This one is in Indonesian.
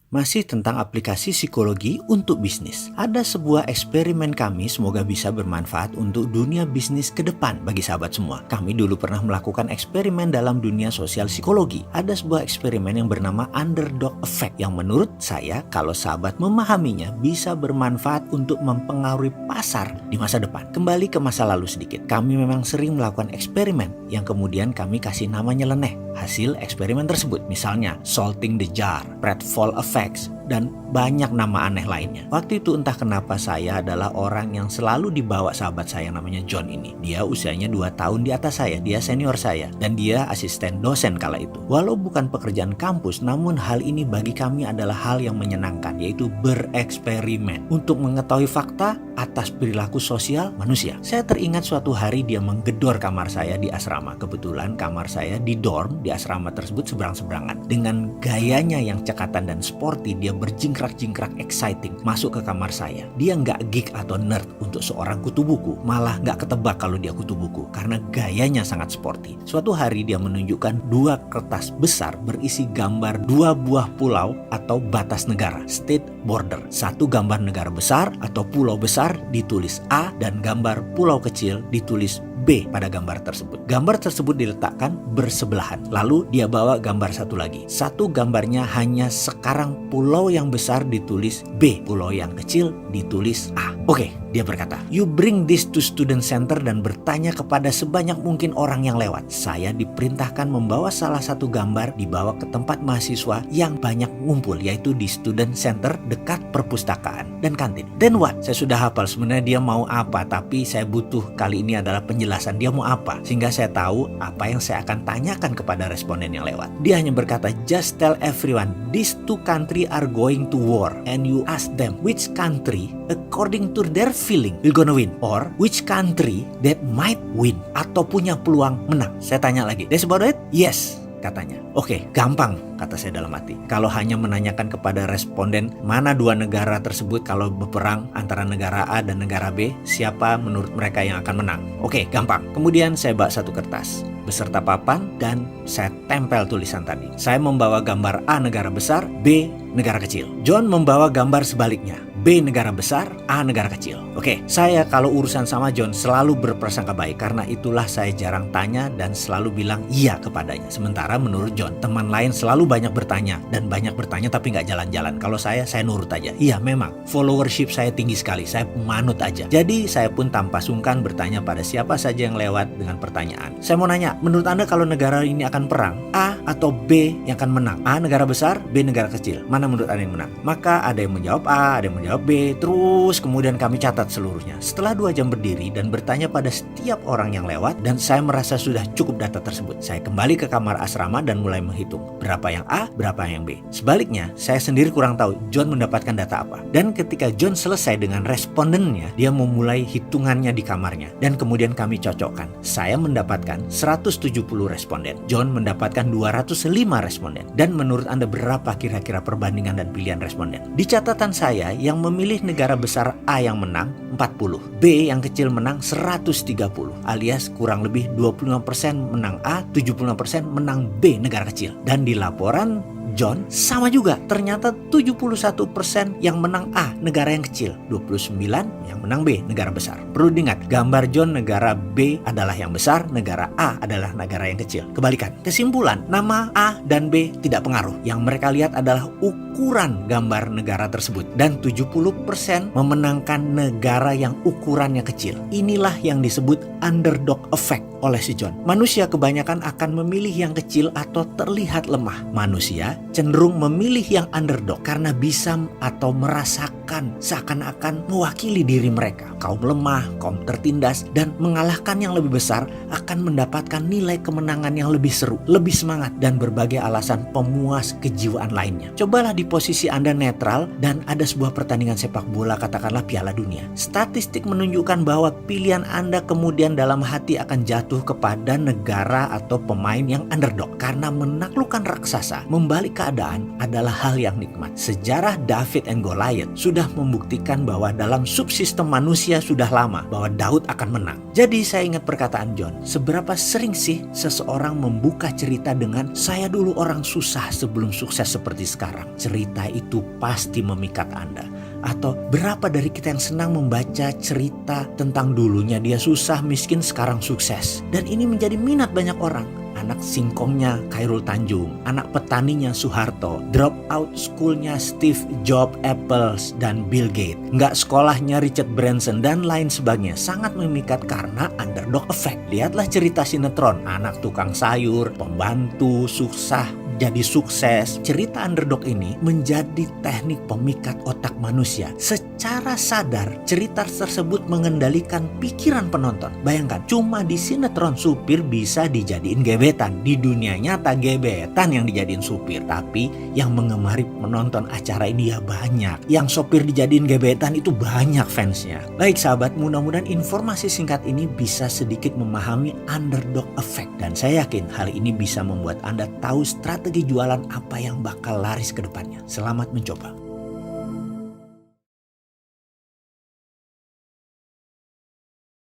Masih tentang aplikasi psikologi untuk bisnis. Ada sebuah eksperimen kami semoga bisa bermanfaat untuk dunia bisnis ke depan bagi sahabat semua. Kami dulu pernah melakukan eksperimen dalam dunia sosial psikologi. Ada sebuah eksperimen yang bernama Underdog Effect yang menurut saya kalau sahabat memahaminya bisa bermanfaat untuk mempengaruhi pasar di masa depan. Kembali ke masa lalu sedikit. Kami memang sering melakukan eksperimen yang kemudian kami kasih nama nyeleneh hasil eksperimen tersebut. Misalnya Salting the Jar, Pratfall Effects, dan banyak nama aneh lainnya. Waktu itu entah kenapa saya adalah orang yang selalu dibawa sahabat saya namanya John ini. Dia usianya 2 tahun di atas saya, dia senior saya, dan dia asisten dosen kala itu. Walau bukan pekerjaan kampus, namun hal ini bagi kami adalah hal yang menyenangkan, yaitu bereksperimen untuk mengetahui fakta atas perilaku sosial manusia. Saya teringat suatu hari dia menggedor kamar saya di asrama. Kebetulan kamar saya di dorm di asrama tersebut seberang-seberangan. Dengan gayanya yang cekatan dan sporty, dia berjingkrak-jingkrak exciting masuk ke kamar saya. Dia nggak geek atau nerd untuk seorang kutu buku, malah nggak ketebak kalau dia kutu buku karena gayanya sangat sporty. Suatu hari dia menunjukkan 2 kertas besar berisi gambar 2 buah pulau atau batas negara, state border. 1 gambar negara besar atau pulau besar ditulis A dan gambar pulau kecil ditulis B pada gambar tersebut. Gambar tersebut diletakkan bersebelahan. Lalu dia bawa gambar satu lagi. Satu gambarnya hanya sekarang pulau yang besar ditulis B, pulau yang kecil ditulis A. Oke, dia berkata, "You bring this to student center dan bertanya kepada sebanyak mungkin orang yang lewat." Saya diperintahkan membawa salah satu gambar dibawa ke tempat mahasiswa yang banyak ngumpul, yaitu di student center dekat perpustakaan dan kantin. Then what? Saya sudah hafal sebenarnya dia mau apa, tapi saya butuh kali ini adalah penjelasan dia mau apa, sehingga saya tahu apa yang saya akan tanyakan kepada responden yang lewat. Dia hanya berkata, "Just tell everyone these 2 countries are going to war and you ask them which country according to their feeling will gonna win or which country that might win atau punya peluang menang." Saya tanya lagi, "That's about it?" "Yes," katanya. "Oke, gampang," kata saya dalam hati. Kalau hanya menanyakan kepada responden mana 2 negara tersebut kalau berperang antara negara A dan negara B, siapa menurut mereka yang akan menang. Oke, gampang. Kemudian saya bawa 1 kertas beserta papan dan saya tempel tulisan tadi. Saya membawa gambar A negara besar, B negara kecil. John membawa gambar sebaliknya. B negara besar, A negara kecil. Oke, saya kalau urusan sama John selalu berprasangka baik. Karena itulah saya jarang tanya dan selalu bilang iya kepadanya. Sementara menurut John, teman lain selalu banyak bertanya. Dan banyak bertanya tapi nggak jalan-jalan. Kalau saya nurut aja. Iya memang, followership saya tinggi sekali. Saya manut aja. Jadi saya pun tanpa sungkan bertanya pada siapa saja yang lewat dengan pertanyaan. Saya mau nanya, menurut Anda kalau negara ini akan perang, A atau B yang akan menang? A negara besar, B negara kecil. Mana menurut Anda yang menang? Maka ada yang menjawab A, ada yang menjawab B, terus kemudian kami catat seluruhnya. Setelah 2 jam berdiri dan bertanya pada setiap orang yang lewat, dan saya merasa sudah cukup data tersebut, saya kembali ke kamar asrama dan mulai menghitung berapa yang A, berapa yang B. Sebaliknya, saya sendiri kurang tahu John mendapatkan data apa. Dan ketika John selesai dengan respondennya, dia memulai hitungannya di kamarnya. Dan kemudian kami cocokkan. Saya mendapatkan 170 responden. John mendapatkan 205 responden. Dan menurut Anda berapa kira-kira perbandingan dan pilihan responden? Di catatan saya, yang memilih negara besar A yang menang 40, B yang kecil menang 130, alias kurang lebih 25% menang A, 75% menang B negara kecil. Dan di laporan John sama juga, ternyata 71% yang menang A negara yang kecil, 29 yang menang B negara besar. Perlu diingat, gambar John negara B adalah yang besar, negara A adalah negara yang kecil. Kebalikan. Kesimpulan, nama A dan B tidak pengaruh. Yang mereka lihat adalah ukuran gambar negara tersebut, dan 70% memenangkan negara yang ukurannya kecil. Inilah yang disebut underdog effect oleh si John. Manusia kebanyakan akan memilih yang kecil atau terlihat lemah. Manusia cenderung memilih yang underdog karena bisa atau merasakan seakan-akan mewakili diri mereka. Kaum lemah, kaum tertindas, dan mengalahkan yang lebih besar akan mendapatkan nilai kemenangan yang lebih seru, lebih semangat, dan berbagai alasan pemuas kejiwaan lainnya. Cobalah di posisi Anda netral dan ada sebuah pertandingan sepak bola, katakanlah Piala Dunia. Statistik menunjukkan bahwa pilihan Anda kemudian dalam hati akan jatuh kepada negara atau pemain yang underdog karena menaklukkan raksasa, membalikkan keadaan adalah hal yang nikmat. Sejarah David and Goliath sudah membuktikan bahwa dalam subsistem manusia sudah lama bahwa Daud akan menang. Jadi saya ingat perkataan John, seberapa sering sih seseorang membuka cerita dengan saya dulu orang susah sebelum sukses seperti sekarang. Cerita itu pasti memikat Anda. Atau berapa dari kita yang senang membaca cerita tentang dulunya dia susah, miskin, sekarang sukses. Dan ini menjadi minat banyak orang. Anak singkongnya Khairul Tanjung, anak petaninya Soeharto, drop out schoolnya Steve Jobs, Apple, dan Bill Gates, nggak sekolahnya Richard Branson, dan lain sebagainya. Sangat memikat karena underdog effect. Lihatlah cerita sinetron, anak tukang sayur, pembantu, susah, jadi sukses. Cerita underdog ini menjadi teknik pemikat otak manusia. Secara sadar, cerita tersebut mengendalikan pikiran penonton. Bayangkan, cuma di sinetron supir bisa dijadiin gebetan. Di dunia nyata gebetan yang dijadiin supir. Tapi yang mengemari menonton acara ini ya banyak. Yang sopir dijadiin gebetan itu banyak fansnya. Baik sahabat, mudah-mudahan informasi singkat ini bisa sedikit memahami underdog effect. Dan saya yakin hal ini bisa membuat Anda tahu strategi jualan apa yang bakal laris ke depannya. Selamat mencoba.